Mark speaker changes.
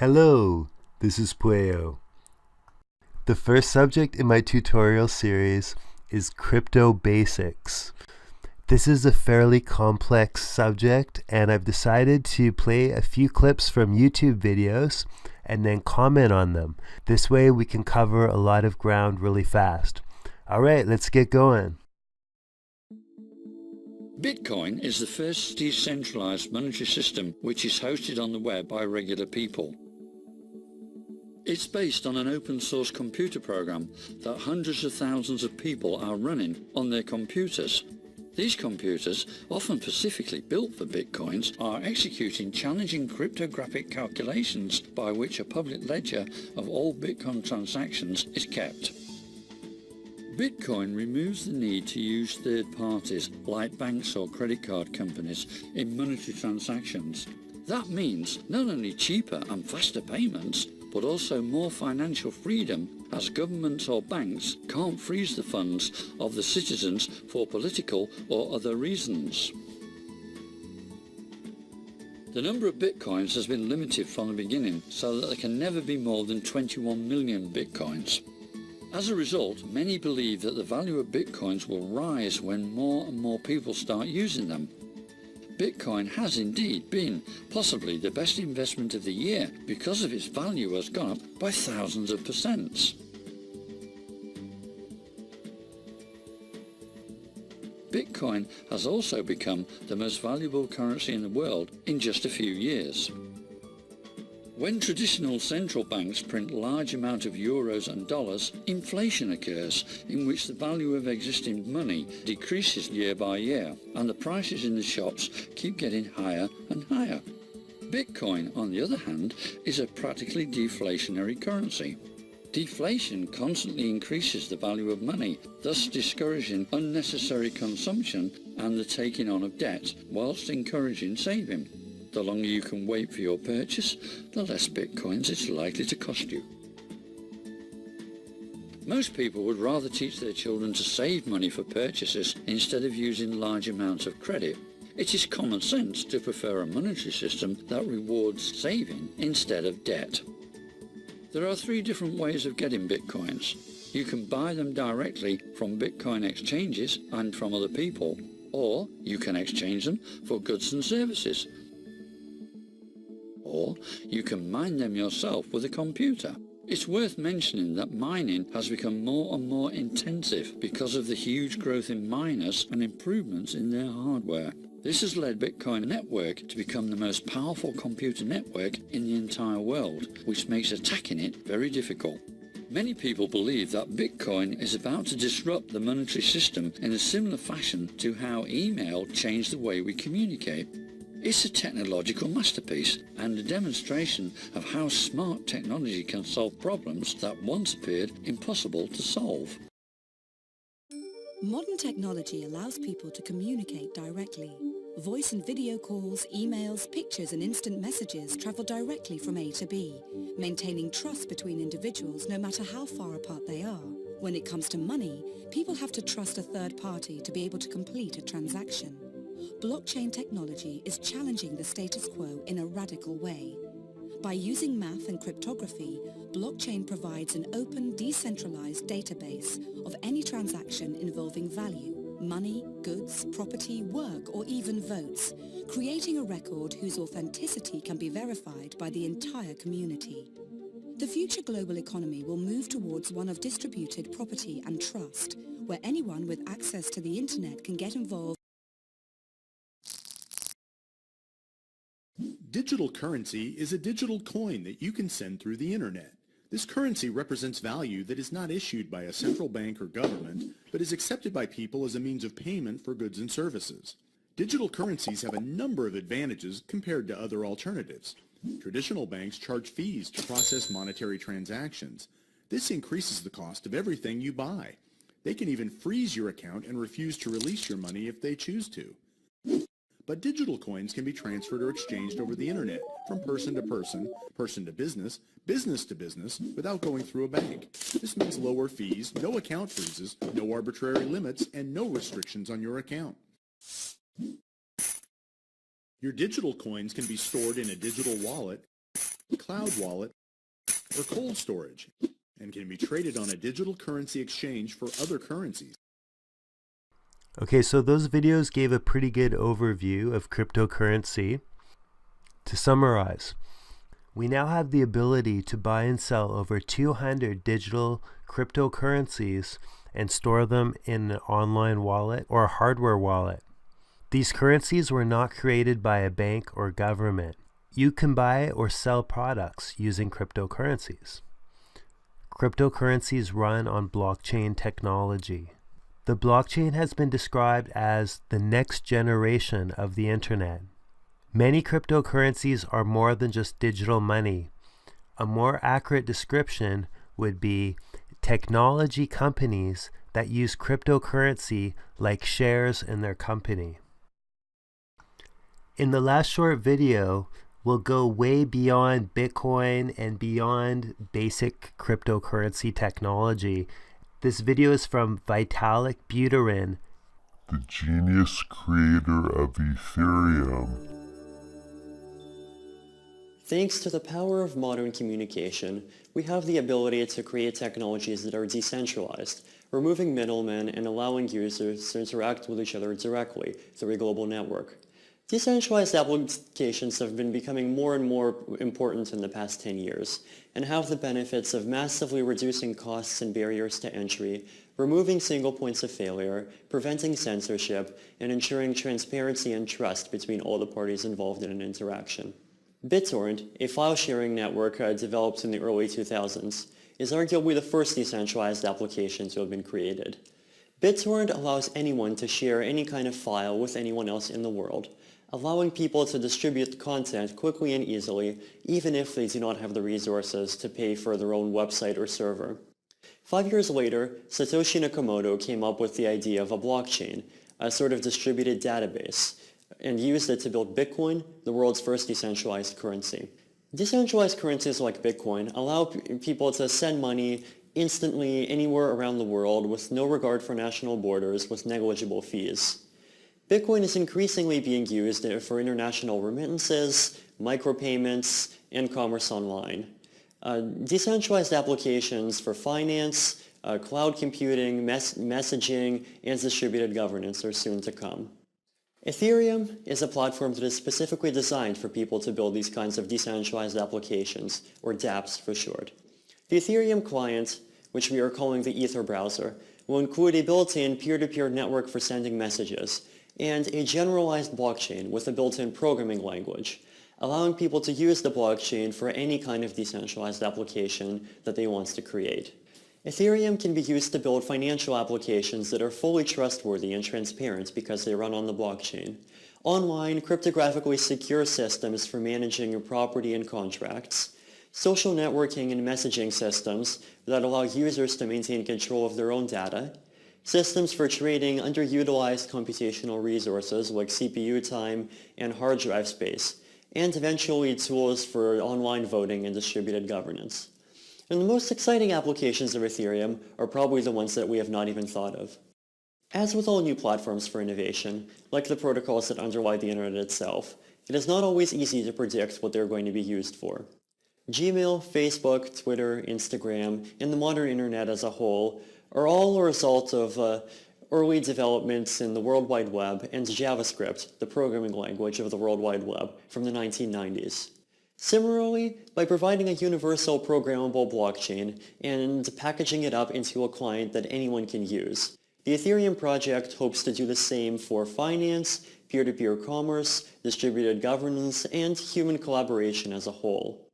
Speaker 1: Hello, this is Pueo. The first subject in my tutorial series is crypto basics. This is a fairly complex subject, and I've decided to play a few clips from YouTube videos and then comment on them. This way we can cover a lot of ground really fast. All right, let's get going.
Speaker 2: Bitcoin is the first decentralized monetary system which is hosted on the web by regular people. It's based on an open source computer program that hundreds of thousands of people are running on their computers. These computers, often specifically built for Bitcoins, are executing challenging cryptographic calculations by which a public ledger of all Bitcoin transactions is kept. Bitcoin removes the need to use third parties like banks or credit card companies in monetary transactions. That means not only cheaper and faster payments, but also more financial freedom, as governments or banks can't freeze the funds of the citizens for political or other reasons. The number of bitcoins has been limited from the beginning so that there can never be more than 21 million bitcoins. As a result, many believe that the value of bitcoins will rise when more and more people start using them. Bitcoin has indeed been possibly the best investment of the year because of its value has gone up by thousands of percents. Bitcoin has also become the most valuable currency in the world in just a few years. When traditional central banks print large amounts of euros and dollars, inflation occurs, in which the value of existing money decreases year by year, and the prices in the shops keep getting higher and higher. Bitcoin, on the other hand, is a practically deflationary currency. Deflation constantly increases the value of money, thus discouraging unnecessary consumption and the taking on of debt, whilst encouraging saving. The longer you can wait for your purchase, the less bitcoins it's likely to cost you. Most people would rather teach their children to save money for purchases instead of using large amounts of credit. It is common sense to prefer a monetary system that rewards saving instead of debt. There are three different ways of getting bitcoins. You can buy them directly from Bitcoin exchanges and from other people, or you can exchange them for goods and services. Or you can mine them yourself with a computer. It's worth mentioning that mining has become more and more intensive because of the huge growth in miners and improvements in their hardware. This has led Bitcoin network to become the most powerful computer network in the entire world, which makes attacking it very difficult. Many people believe that Bitcoin is about to disrupt the monetary system in a similar fashion to how email changed the way we communicate. It's a technological masterpiece and a demonstration of how smart technology can solve problems that once appeared impossible to solve.
Speaker 3: Modern technology allows people to communicate directly. Voice and video calls, emails, pictures and instant messages travel directly from A to B, maintaining trust between individuals no matter how far apart they are. When it comes to money, people have to trust a third party to be able to complete a transaction. Blockchain technology is challenging the status quo in a radical way. By using math and cryptography, blockchain provides an open, decentralized database of any transaction involving value, money, goods, property, work, or even votes, creating a record whose authenticity can be verified by the entire community. The future global economy will move towards one of distributed property and trust, where anyone with access to the internet can get involved.
Speaker 4: Digital currency is a digital coin that you can send through the internet. This currency represents value that is not issued by a central bank or government, but is accepted by people as a means of payment for goods and services. Digital currencies have a number of advantages compared to other alternatives. Traditional banks charge fees to process monetary transactions. This increases the cost of everything you buy. They can even freeze your account and refuse to release your money if they choose to. But digital coins can be transferred or exchanged over the internet from person to person, person to business, business to business, without going through a bank. This means lower fees, no account freezes, no arbitrary limits, and no restrictions on your account. Your digital coins can be stored in a digital wallet cloud wallet, or cold storage, and can be traded on a digital currency exchange for other currencies.
Speaker 1: Okay, so those videos gave a pretty good overview of cryptocurrency. To summarize, we now have the ability to buy and sell over 200 digital cryptocurrencies and store them in an online wallet or a hardware wallet. These currencies were not created by a bank or government. You can buy or sell products using cryptocurrencies. Cryptocurrencies run on blockchain technology. The blockchain has been described as the next generation of the internet. Many cryptocurrencies are more than just digital money. A more accurate description would be technology companies that use cryptocurrency like shares in their company. In the last short video, we'll go way beyond Bitcoin and beyond basic cryptocurrency technology. This video is from Vitalik Buterin,
Speaker 5: the genius creator of Ethereum.
Speaker 6: Thanks to the power of modern communication, we have the ability to create technologies that are decentralized, removing middlemen and allowing users to interact with each other directly through a global network. Decentralized applications have been becoming more and more important in the past 10 years and have the benefits of massively reducing costs and barriers to entry, removing single points of failure, preventing censorship, and ensuring transparency and trust between all the parties involved in an interaction. BitTorrent, a file-sharing network developed in the early 2000s, is arguably the first decentralized application to have been created. BitTorrent allows anyone to share any kind of file with anyone else in the world, allowing people to distribute content quickly and easily, even if they do not have the resources to pay for their own website or server. 5 years later, Satoshi Nakamoto came up with the idea of a blockchain, a sort of distributed database, and used it to build Bitcoin, the world's first decentralized currency. Decentralized currencies like Bitcoin allow people to send money instantly anywhere around the world with no regard for national borders with negligible fees. Bitcoin is increasingly being used for international remittances, micropayments, and commerce online. Decentralized applications for finance, cloud computing, messaging, and distributed governance are soon to come. Ethereum is a platform that is specifically designed for people to build these kinds of decentralized applications, or dApps for short. The Ethereum client, which we are calling the Ether browser, will include a built-in peer-to-peer network for sending messages, and a generalized blockchain with a built-in programming language, allowing people to use the blockchain for any kind of decentralized application that they want to create. Ethereum can be used to build financial applications that are fully trustworthy and transparent because they run on the blockchain. Online, cryptographically secure systems for managing your property and contracts. Social networking and messaging systems that allow users to maintain control of their own data. Systems for trading underutilized computational resources like CPU time and hard drive space. And eventually tools for online voting and distributed governance. And the most exciting applications of Ethereum are probably the ones that we have not even thought of. As with all new platforms for innovation, like the protocols that underlie the internet itself, it is not always easy to predict what they're going to be used for. Gmail, Facebook, Twitter, Instagram, and the modern internet as a whole are all a result of early developments in the World Wide Web and JavaScript, the programming language of the World Wide Web, from the 1990s. Similarly, by providing a universal programmable blockchain and packaging it up into a client that anyone can use, the Ethereum project hopes to do the same for finance, peer-to-peer commerce, distributed governance, and human collaboration as a whole.